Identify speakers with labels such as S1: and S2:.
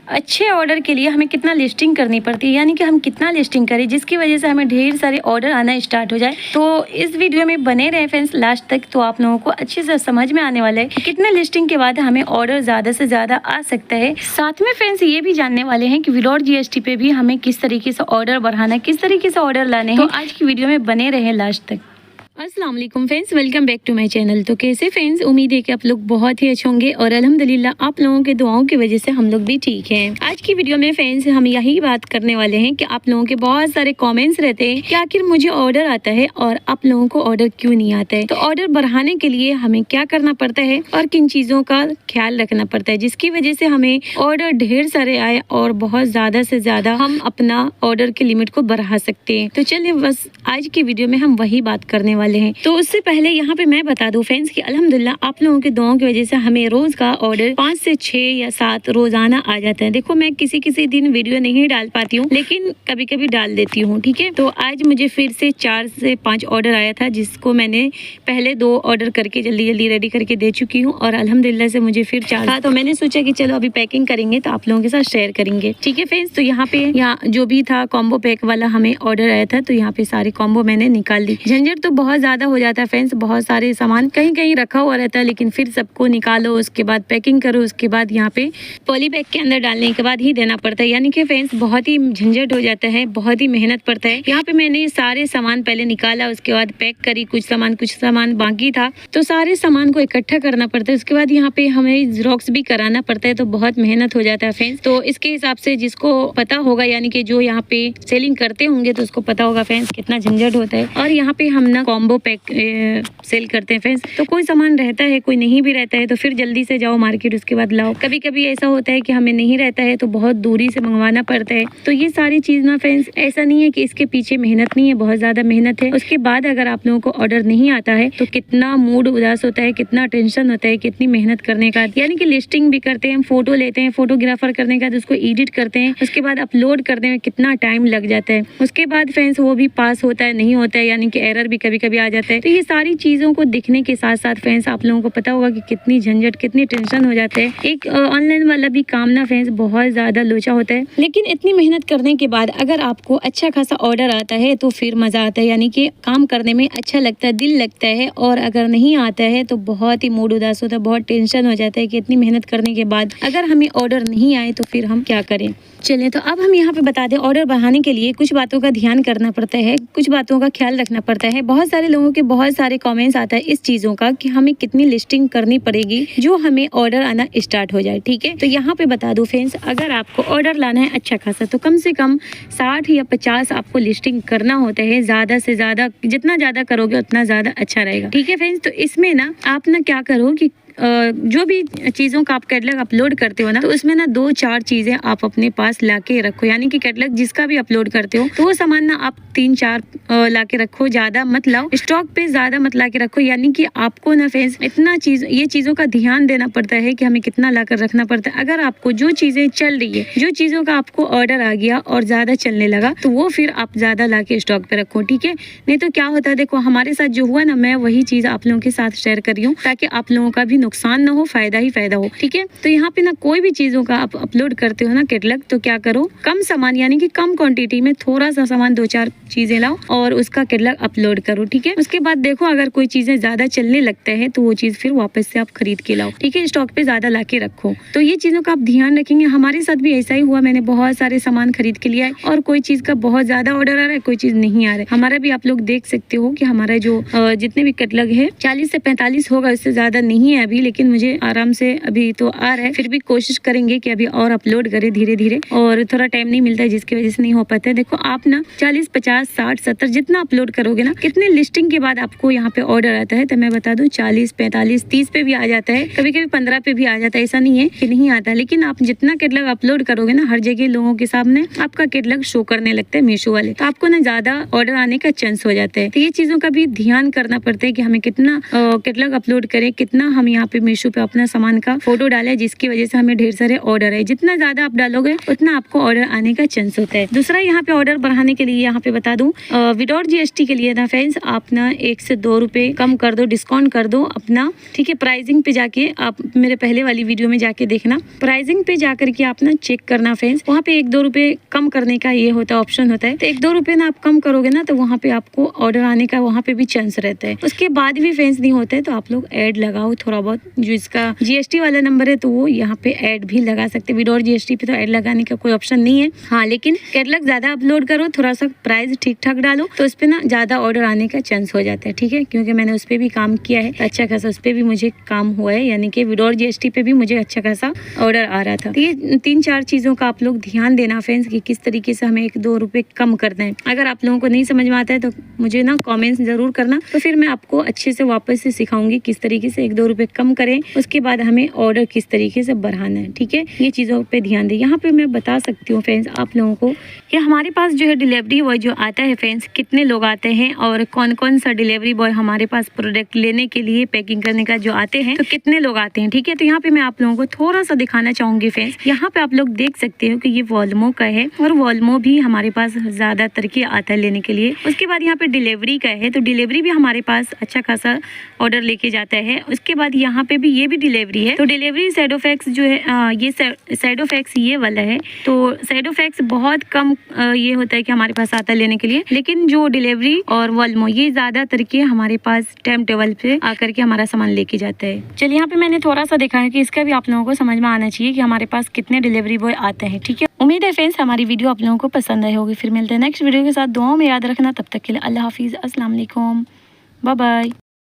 S1: अच्छे ऑर्डर के लिए हमें कितना लिस्टिंग करनी पड़ती है, यानी कि हम कितना लिस्टिंग करें जिसकी वजह से हमें ढेर सारे ऑर्डर आना स्टार्ट हो जाए। तो इस वीडियो में बने रहे फ्रेंड्स लास्ट तक, तो आप लोगों को अच्छे से समझ में आने वाला है कि कितने लिस्टिंग के बाद हमें ऑर्डर ज़्यादा से ज़्यादा आ सकता है। साथ में फ्रेंड्स ये भी जानने वाले हैं कि विदाउट जीएसटी पे भी हमें किस तरीके से ऑर्डर बढ़ाना, किस तरीके से ऑर्डर लाने हैं। तो आज की वीडियो में बने रहे लास्ट तक। अस्सलाम वालेकुम friends, welcome back to my channel. तो कैसे फ्रेंड्स, उम्मीद है कि आप लोग बहुत ही अच्छे होंगे और अल्हम्दुलिल्लाह आप लोगों के दुआओं की वजह से हम लोग भी ठीक हैं। आज की वीडियो में फ्रेंड्स हम यही बात करने वाले हैं कि आप लोगों के बहुत सारे कमेंट्स रहते हैं कि आखिर मुझे ऑर्डर आता है और आप लोगों को ऑर्डर क्यों नहीं आता है। तो ऑर्डर बढ़ाने के लिए हमें क्या करना पड़ता है और किन चीज़ों का ख्याल रखना पड़ता है जिसकी वजह से हमें ऑर्डर ढेर सारे आए और बहुत ज़्यादा से ज़्यादा हम अपना ऑर्डर की लिमिट को बढ़ा सकते हैं। तो चलिए बस आज की वीडियो में हम वही बात करने वाले हैं। तो उससे पहले यहाँ पे मैं बता दूं फ्रेंड्स कि अल्हम्दुलिल्लाह आप लोगों के दुआओं की वजह से हमें रोज का ऑर्डर 5 से 6 या 7 रोजाना आ जाता है। देखो मैं किसी दिन वीडियो नहीं डाल पाती हूँ, लेकिन कभी कभी डाल देती हूँ, ठीक है। तो आज मुझे फिर से 4 से 5 ऑर्डर आया था, जिसको मैंने पहले 2 ऑर्डर करके जल्दी रेडी करके दे चुकी हूँ और अल्हम्दुलिल्लाह से मुझे फिर 4 था। तो मैंने सोचा कि चलो अभी पैकिंग करेंगे तो आप लोगों के साथ शेयर करेंगे, ठीक है फ्रेंड्स। तो यहाँ पे जो भी था कॉम्बो पैक वाला हमें ऑर्डर आया था, तो यहाँ पे सारे कॉम्बो मैंने निकाल दी। झंझट तो बहुत ज्यादा हो जाता है फ्रेंड्स, बहुत सारे सामान कहीं रखा हुआ रहता है, लेकिन फिर सबको निकालो, उसके बाद पैकिंग करो, उसके बाद यहाँ पे पॉली बैग के अंदर डालने के बाद ही देना पड़ता है। यानी कि फ्रेंड्स बहुत ही झंझट हो जाता है, बहुत ही मेहनत पड़ता है। यहाँ पे मैंने सारे सामान पहले निकाला, उसके बाद पैक करी, कुछ सामान बाकी था, तो सारे सामान को इकट्ठा करना पड़ता है। उसके बाद यहाँ पे हमें जेरॉक्स भी कराना पड़ता है, तो बहुत मेहनत हो जाता है फ्रेंड्स। तो इसके हिसाब से जिसको पता होगा, यानी कि जो यहाँ पे सेलिंग करते होंगे तो उसको पता होगा फ्रेंड्स कितना झंझट होता है। और यहाँ पे हम ना कॉम्बो पैक सेल करते हैं फ्रेंड्स, तो कोई सामान रहता है कोई नहीं भी रहता है, तो फिर जल्दी से जाओ मार्केट, उसके बाद लाओ। कभी कभी ऐसा होता है कि हमें नहीं रहता है तो बहुत दूरी से मंगवाना पड़ता है। तो ये सारी चीज ना फ्रेंड्स, ऐसा नहीं है कि इसके पीछे मेहनत नहीं है, बहुत ज्यादा मेहनत है। उसके बाद अगर आप लोगों को ऑर्डर नहीं आता है तो कितना मूड उदास होता है, कितना टेंशन होता है, कितनी मेहनत करने का। यानी कि लिस्टिंग भी करते हैं, फोटो लेते हैं, फोटोग्राफर करने का, उसको एडिट करते हैं, उसके बाद अपलोड करने में कितना टाइम लग जाता है। उसके बाद फ्रेंड्स वो भी पास होता है नहीं होता है, यानी कि एरर भी कभी कभी आ जाता है। तो ये सारी चीजों को दिखने के साथ साथ फ्रेंड्स आप लोगों को पता होगा कि कितनी झंझट, कितनी टेंशन हो जाते हैं। एक ऑनलाइन वाला भी काम ना फ्रेंड्स बहुत ज्यादा लोचा होता है, लेकिन इतनी मेहनत करने के बाद अगर आपको अच्छा खासा ऑर्डर आता है तो फिर मजा आता है, यानी कि काम करने में अच्छा लगता है, दिल लगता है। और अगर नहीं आता है तो बहुत ही मूड उदास होता है, बहुत टेंशन हो जाता है कि इतनी मेहनत करने के बाद अगर हमें ऑर्डर नहीं आए तो फिर हम क्या करें। चलिए तो अब हम यहाँ पे बता दें, ऑर्डर बढ़ाने के लिए कुछ बातों का ध्यान करना पड़ता है, कुछ बातों का ख्याल रखना पड़ता है। बहुत सारे लोगों के बहुत सारे कमेंट्स आता है इस चीजों का कि हमें कितनी लिस्टिंग करनी पड़ेगी जो हमें ऑर्डर आना स्टार्ट हो जाए, ठीक है। तो यहाँ पे बता दूं फ्रेंड्स, अगर आपको ऑर्डर लाना है अच्छा खासा तो कम से कम 60 या 50 आपको लिस्टिंग करना होता है। ज्यादा से ज्यादा, जितना ज्यादा करोगे उतना ज्यादा अच्छा रहेगा, ठीक है फ्रेंड्स। तो इसमें ना आप ना क्या करो कि जो भी चीज़ों का आप कैटलॉग अपलोड करते हो ना, तो उसमें ना 2-4 चीज़ें आप अपने पास लाके रखो। यानी कि कैटलॉग जिसका भी अपलोड करते हो तो वो सामान ना आप 3-4 लाके रखो, ज़्यादा मत लाओ, स्टॉक पे ज़्यादा मत लाके रखो। यानी कि आपको ना फ्रेंड्स इतना ये चीज़ों का ध्यान देना पड़ता है कि हमें कितना लाकर रखना पड़ता है। अगर आपको जो चीज़ें चल रही है, जो चीज़ों का आपको ऑर्डर आ गया और ज़्यादा चलने लगा, तो वो फिर आप ज़्यादा लाके स्टॉक पे रखो, ठीक है। नहीं तो क्या होता है, देखो हमारे साथ जो हुआ ना, मैं वही चीज़ आप लोगों के साथ शेयर कर रही हूँ ताकि आप लोगों का भी नुकसान ना हो, फायदा ही फायदा हो, ठीक है। तो यहाँ पे ना कोई भी चीजों का आप अपलोड करते हो ना कैटलॉग, तो क्या करो, कम सामान यानी कि कम क्वांटिटी में थोड़ा सा सामान 2-4 चीजें लाओ और उसका कैटलॉग अपलोड करो, ठीक है। उसके बाद देखो अगर कोई चीजें ज्यादा चलने लगता है तो वो चीज फिर वापस से आप खरीद के लाओ, ठीक है। स्टॉक पे ज्यादा ला के रखो। तो ये चीजों का आप ध्यान रखेंगे। हमारे साथ भी ऐसा ही हुआ, मैंने बहुत सारे सामान खरीद के लिया है और कोई चीज का बहुत ज्यादा ऑर्डर आ रहा है, कोई चीज नहीं आ रहा है। हमारा भी आप लोग देख सकते हो कि हमारा जो जितने भी कैटलॉग है 40 से 45 होगा, उससे ज्यादा नहीं है अभी, लेकिन मुझे आराम से अभी तो आ रहा है। फिर भी कोशिश करेंगे कि अभी और अपलोड करें धीरे धीरे, और थोड़ा टाइम नहीं मिलता है जिसकी वजह से नहीं हो पाता है। देखो आप ना 40, 50, 60, 70 जितना अपलोड करोगे ना, कितने लिस्टिंग के बाद आपको यहाँ पे ऑर्डर आता है। तो मैं बता दूं 40, 45, 30 पे भी आ जाता है, कभी कभी 15 पे भी आ जाता है। ऐसा नहीं है कि नहीं आता, लेकिन आप जितना कैटलॉग अपलोड करोगे ना, हर जगह लोगों के सामने आपका कैटलॉग शो करने लगता है मीशो वाले, तो आपको ना ज्यादा ऑर्डर आने का चांस हो जाता है। तो ये चीजों का भी ध्यान करना पड़ता है कि हमें कितना कैटलॉग अपलोड करें, कितना हम यहाँ पे मीशो पे अपना सामान का फोटो डाला है, जिसकी वजह से हमें ढेर सारे ऑर्डर है। जितना ज्यादा आप डालोगे उतना आपको ऑर्डर आने का चांस होता है। दूसरा यहाँ पे ऑर्डर बढ़ाने के लिए यहाँ पे बता दूं, विदाउट जीएसटी के लिए ना फ्रेंड्स आप ना 1 से 2 रुपए कम कर दो, डिस्काउंट कर दो अपना, ठीक है। प्राइसिंग पे जाके आप मेरे पहले वाली वीडियो में जाके देखना, प्राइसिंग पे जाकर के आप ना चेक करना फ्रेंड्स, वहाँ पे 1-2 रुपए कम करने का ये होता है, ऑप्शन होता है। तो 1-2 रुपए ना आप कम करोगे ना तो वहाँ पे आपको ऑर्डर आने का वहाँ पे भी चांस रहता है। उसके बाद भी फ्रेंड्स नहीं होता है तो आप लोग ऐड लगाओ थोड़ा बहुत, जो इसका जीएसटी वाला नंबर है तो वो यहाँ पे ऐड भी लगा सकते हैं। विदाउट जीएसटी पे तो ऐड लगाने का कोई ऑप्शन नहीं है। हाँ, लेकिन कैटलॉग ज्यादा अपलोड करो, थोड़ा सा प्राइस ठीक ठाक डालो तो उस पे ना ज्यादा ऑर्डर आने का चांस हो जाता है, ठीक है। क्योंकि मैंने उस पे भी काम किया है, अच्छा खासा उस पे भी मुझे काम हुआ है, यानी कि विदाउट जीएसटी पे भी मुझे अच्छा खासा ऑर्डर आ रहा था। तो ये 3-4 चीजों का आप लोग ध्यान देना फ्रेंड्स कि किस तरीके से हमें 1-2 रुपए कम करना है। अगर आप लोगों को नहीं समझ में आता है तो मुझे ना कमेंट्स जरूर करना, तो फिर मैं आपको अच्छे से वापस से सिखाऊंगी किस तरीके से 1-2 रुपए कम करें, उसके बाद हमें ऑर्डर किस तरीके से बढ़ाना है, ठीक है। ये चीज़ों पे ध्यान दें। यहाँ पे मैं बता सकती हूँ फ्रेंड्स आप लोगों को कि हमारे पास जो है डिलीवरी बॉय जो आता है फ्रेंड्स, कितने लोग आते हैं और कौन कौन सा डिलीवरी बॉय हमारे पास प्रोडक्ट लेने के लिए पैकिंग करने का जो आते हैं, तो कितने लोग आते हैं, ठीक है। तो यहाँ पे मैं आप लोगों को थोड़ा सा दिखाना चाहूंगी फ्रेंड्स। यहाँ पे आप लोग देख सकते हो कि ये वॉल्मो का है और वॉल्मो भी हमारे पास ज्यादातर के आता है लेने के लिए। उसके बाद यहाँ पे डिलीवरी का है, तो डिलीवरी भी हमारे पास अच्छा खासा ऑर्डर लेके जाता है। उसके बाद यहाँ पे भी ये भी डिलीवरी है, तो डिलीवरी सैडोफैक्स जो है ये सैडोफैक्स ये वाला है। तो सैडोफैक्स बहुत कम ये होता है कि हमारे पास आता है लेने के लिए, लेकिन जो डिलीवरी और वॉल्मो ये ज्यादातर के हमारे पास टाइम टेबल पे आकर के हमारा सामान लेके जाता है। चलिए यहाँ पे मैंने थोड़ा सा देखा है कि इसका भी आप लोगों को समझ में आना चाहिए कि हमारे पास कितने डिलीवरी बॉय आते हैं, ठीक है। उम्मीद है फ्रेंड्स हमारी वीडियो आप लोगों को पसंद आई होगी। फिर मिलते हैं नेक्स्ट वीडियो के साथ, दुआओं में याद रखना। तब तक के लिए अल्लाह हाफिज, अस्सलाम वालेकुम, बाय बाय।